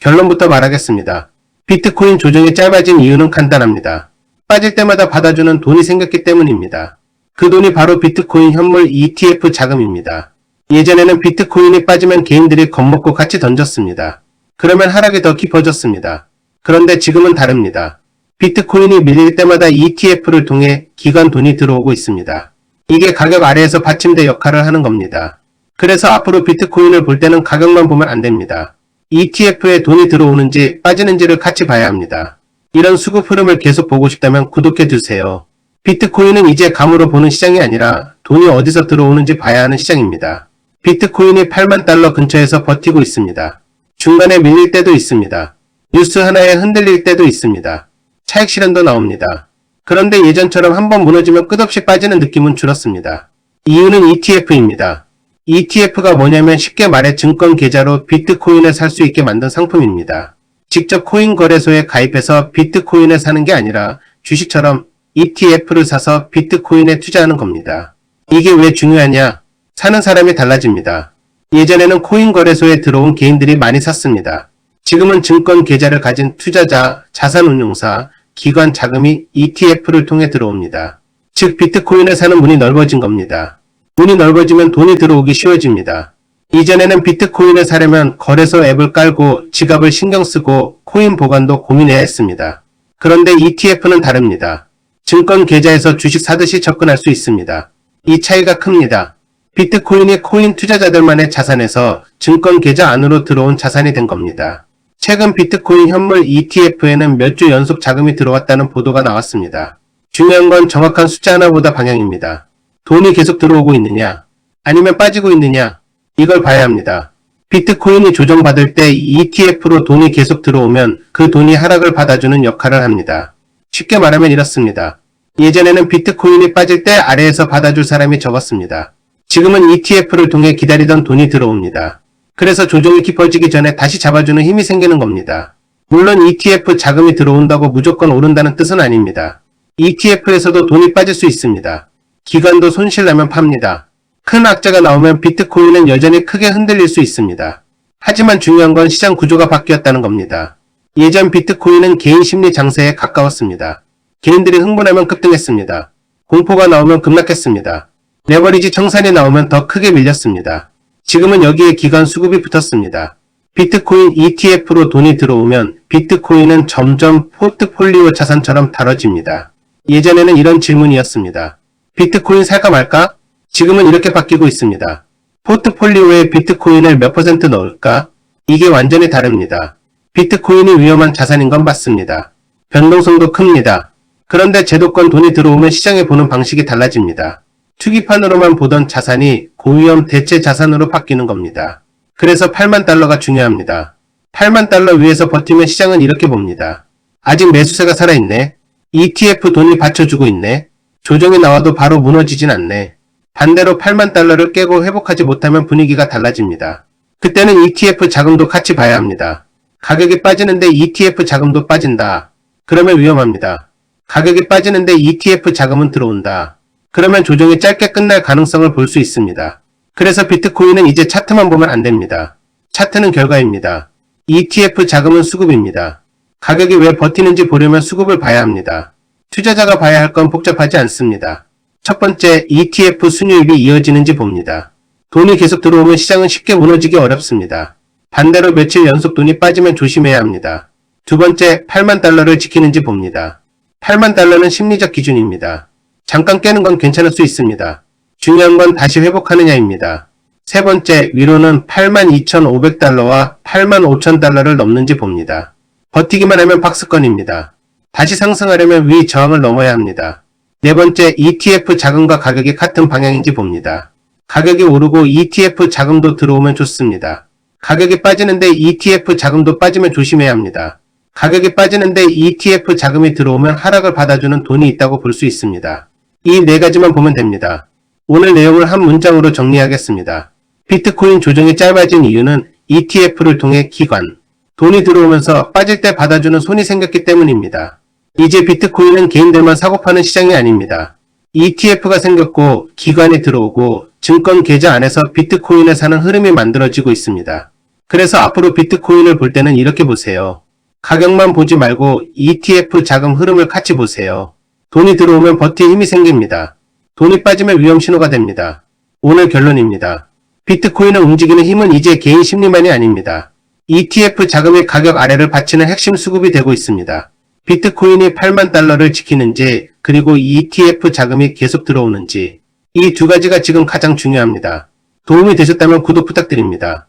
결론부터 말하겠습니다. 비트코인 조정이 짧아진 이유는 간단합니다. 빠질 때마다 받아주는 돈이 생겼기 때문입니다. 그 돈이 바로 비트코인 현물 ETF 자금입니다. 예전에는 비트코인이 빠지면 개인들이 겁먹고 같이 던졌습니다. 그러면 하락이 더 깊어졌습니다. 그런데 지금은 다릅니다. 비트코인이 밀릴 때마다 ETF를 통해 기관 돈이 들어오고 있습니다. 이게 가격 아래에서 받침대 역할을 하는 겁니다. 그래서 앞으로 비트코인을 볼 때는 가격만 보면 안 됩니다. ETF에 돈이 들어오는지 빠지는지를 같이 봐야 합니다. 이런 수급 흐름을 계속 보고 싶다면 구독해 주세요. 비트코인은 이제 감으로 보는 시장이 아니라 돈이 어디서 들어오는지 봐야 하는 시장입니다. 비트코인이 8만 달러 근처에서 버티고 있습니다. 중간에 밀릴 때도 있습니다. 뉴스 하나에 흔들릴 때도 있습니다. 차익 실현도 나옵니다. 그런데 예전처럼 한번 무너지면 끝없이 빠지는 느낌은 줄었습니다. 이유는 ETF입니다. ETF가 뭐냐면 쉽게 말해 증권 계좌로 비트코인을 살 수 있게 만든 상품입니다. 직접 코인 거래소에 가입해서 비트코인을 사는 게 아니라 주식처럼 ETF를 사서 비트코인에 투자하는 겁니다. 이게 왜 중요하냐? 사는 사람이 달라집니다. 예전에는 코인 거래소에 들어온 개인들이 많이 샀습니다. 지금은 증권 계좌를 가진 투자자, 자산운용사, 기관 자금이 ETF를 통해 들어옵니다. 즉 비트코인을 사는 문이 넓어진 겁니다. 문이 넓어지면 돈이 들어오기 쉬워집니다. 이전에는 비트코인을 사려면 거래소 앱을 깔고 지갑을 신경 쓰고 코인 보관도 고민해야 했습니다. 그런데 ETF는 다릅니다. 증권 계좌에서 주식 사듯이 접근할 수 있습니다. 이 차이가 큽니다. 비트코인이 코인 투자자들만의 자산에서 증권 계좌 안으로 들어온 자산이 된 겁니다. 최근 비트코인 현물 ETF에는 몇 주 연속 자금이 들어왔다는 보도가 나왔습니다. 중요한 건 정확한 숫자 하나보다 방향입니다. 돈이 계속 들어오고 있느냐, 아니면 빠지고 있느냐, 이걸 봐야 합니다. 비트코인이 조정받을 때 ETF로 돈이 계속 들어오면 그 돈이 하락을 받아주는 역할을 합니다. 쉽게 말하면 이렇습니다. 예전에는 비트코인이 빠질 때 아래에서 받아줄 사람이 적었습니다. 지금은 ETF를 통해 기다리던 돈이 들어옵니다. 그래서 조정이 깊어지기 전에 다시 잡아주는 힘이 생기는 겁니다. 물론 ETF 자금이 들어온다고 무조건 오른다는 뜻은 아닙니다. ETF에서도 돈이 빠질 수 있습니다. 기관도 손실나면 팝니다. 큰 악재가 나오면 비트코인은 여전히 크게 흔들릴 수 있습니다. 하지만 중요한 건 시장 구조가 바뀌었다는 겁니다. 예전 비트코인은 개인 심리 장세에 가까웠습니다. 개인들이 흥분하면 급등했습니다. 공포가 나오면 급락했습니다. 레버리지 청산이 나오면 더 크게 밀렸습니다. 지금은 여기에 기관 수급이 붙었습니다. 비트코인 ETF로 돈이 들어오면 비트코인은 점점 포트폴리오 자산처럼 다뤄집니다. 예전에는 이런 질문이었습니다. 비트코인 살까 말까? 지금은 이렇게 바뀌고 있습니다. 포트폴리오에 비트코인을 몇 % 넣을까? 이게 완전히 다릅니다. 비트코인이 위험한 자산인 건 맞습니다. 변동성도 큽니다. 그런데 제도권 돈이 들어오면 시장에 보는 방식이 달라집니다. 투기판으로만 보던 자산이 고위험 대체 자산으로 바뀌는 겁니다. 그래서 8만 달러가 중요합니다. 8만 달러 위에서 버티면 시장은 이렇게 봅니다. 아직 매수세가 살아있네. ETF 돈이 받쳐주고 있네. 조정이 나와도 바로 무너지진 않네. 반대로 8만 달러를 깨고 회복하지 못하면 분위기가 달라집니다. 그때는 ETF 자금도 같이 봐야 합니다. 가격이 빠지는데 ETF 자금도 빠진다. 그러면 위험합니다. 가격이 빠지는데 ETF 자금은 들어온다. 그러면 조정이 짧게 끝날 가능성을 볼 수 있습니다. 그래서 비트코인은 이제 차트만 보면 안 됩니다. 차트는 결과입니다. ETF 자금은 수급입니다. 가격이 왜 버티는지 보려면 수급을 봐야 합니다. 투자자가 봐야 할 건 복잡하지 않습니다. 첫 번째, ETF 순유입이 이어지는지 봅니다. 돈이 계속 들어오면 시장은 쉽게 무너지기 어렵습니다. 반대로 며칠 연속 돈이 빠지면 조심해야 합니다. 두 번째, 8만 달러를 지키는지 봅니다. 8만 달러는 심리적 기준입니다. 잠깐 깨는 건 괜찮을 수 있습니다. 중요한 건 다시 회복하느냐입니다. 세 번째, 위로는 82,500달러와 85,000달러를 넘는지 봅니다. 버티기만 하면 박스권입니다. 다시 상승하려면 위 저항을 넘어야 합니다. 네 번째, ETF 자금과 가격이 같은 방향인지 봅니다. 가격이 오르고 ETF 자금도 들어오면 좋습니다. 가격이 빠지는데 ETF 자금도 빠지면 조심해야 합니다. 가격이 빠지는데 ETF 자금이 들어오면 하락을 받아주는 돈이 있다고 볼 수 있습니다. 이 네 가지만 보면 됩니다. 오늘 내용을 한 문장으로 정리하겠습니다. 비트코인 조정이 짧아진 이유는 ETF를 통해 기관, 돈이 들어오면서 빠질 때 받아주는 손이 생겼기 때문입니다. 이제 비트코인은 개인들만 사고 파는 시장이 아닙니다. ETF가 생겼고 기관이 들어오고 증권 계좌 안에서 비트코인을 사는 흐름이 만들어지고 있습니다. 그래서 앞으로 비트코인을 볼 때는 이렇게 보세요. 가격만 보지 말고 ETF 자금 흐름을 같이 보세요. 돈이 들어오면 버티에 힘이 생깁니다. 돈이 빠지면 위험 신호가 됩니다. 오늘 결론입니다. 비트코인을 움직이는 힘은 이제 개인 심리만이 아닙니다. ETF 자금이 가격 아래를 받치는 핵심 수급이 되고 있습니다. 비트코인이 8만 달러를 지키는지, 그리고 ETF 자금이 계속 들어오는지, 이 두 가지가 지금 가장 중요합니다. 도움이 되셨다면 구독 부탁드립니다.